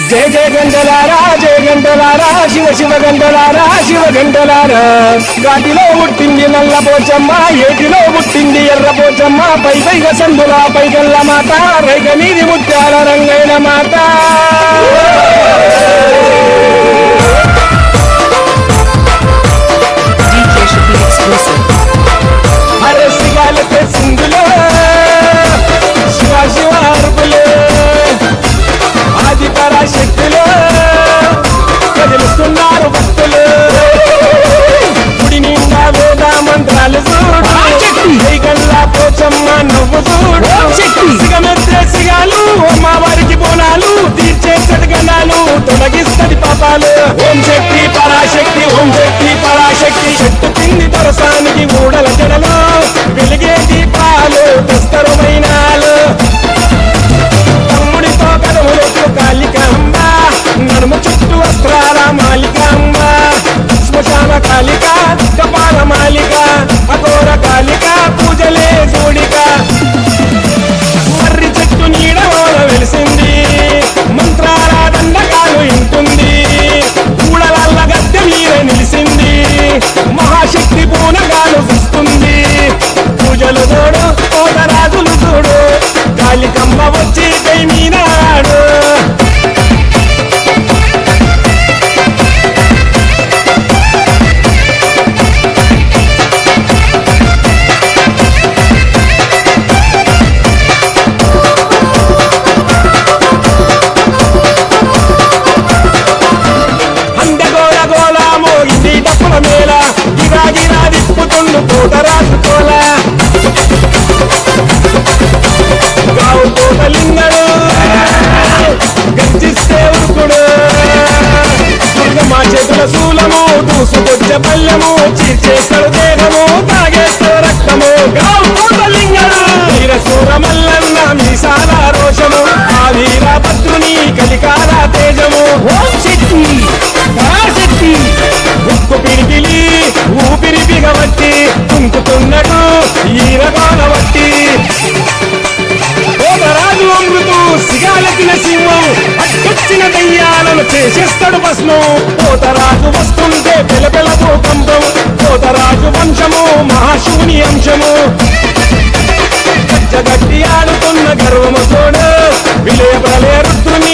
జయ జయ గంటలారా జయ గంటలారా శివ శివ గంటలారా శివ గంటలారా. గాటిలో పుట్టింది నల్ల పోచమ్మ, ఏటిలో పుట్టింది ఎర్ర పోచమ్మ, పై పైగా సందుల పైగల్ల మాత, రైక మీది ముత్యాల రంగైన మాత. అరే సిగాలతో సింధులో శివ శివ అరుపులు, ఆది పరాశక్తిలో కదిలిస్తున్నారు భక్తులు. గుడి నిండా వేద మంత్రాలు చూడు, కైగల్లా పోచమ్మ నువ్వు చూడు. సిగమెత్తే సిగాలు అమ్మవారికి బోనాలు, తీర్చే సద్గణాలు తొలగిస్తది పాపాలు. ఓం శక్తి పరాశక్తి ఓం శక్తి పరాశక్తి. చెట్టు కింది దొరసానికి ఊడల జడలు, వెలిగే దీపాలు దస్తరుమైనాలు. తమ్ముడితో కదములకు కాళికాంబ, నడుము చుట్టూ వస్త్రాల మాలికాంబ. శ్మశాన కాళిక కపాల మాలిక, అఘోర కాళిక పూజలే చూడిక. మర్రి చెట్టు నీడలోన వెలిసింది, మంత్రాల దండకాలు ఇంటుంది. ఊడలల్ల గద్దె మీద నిలిసింది, మహాశక్తి పూనగాలు చూస్తుంది. పూజలు చూడు కోటరాజులు చూడు, కాళికమ్మ వచ్చి కై మీనాడు. అందగోల గోల మోగింది డప్పుల మేళ, గిరా గిరా తిప్పుతుండు కోటరాజు కోల. గావు కోటలింగడు గర్జిస్తే ఉరుకుడు, దుర్గమ్మ చేతుల శూలము దూసుకొచ్చే పల్లెము, చీర్చేస్తాడు దేహము తాగేస్తాడు రక్తము. గావు కోటలింగడు వీరశూర మల్లన్న మీసాల రోషము, ఆ వీరభద్రుని కలికాల తేజము. ఓం శక్తి పరాశక్తి. ఉక్కు పిడికిలి ఊపిరి బిగబట్టి కుంకుతున్నట్టు ఈరగోల వట్టి. కోటరాజు అమృతు సిగాలెత్తిన సింహం, అడ్డొచ్చిన దయ్యాలను చేసేస్తాడు భస్మం. కోటరాజు వస్తుంటే పెలపెల భూకంపం, కోటరాజు వంశము మహాశివుని అంశము. గట్టి ఆడుతున్న గర్వము చూడు, విలయ ప్రళయ రుద్రుని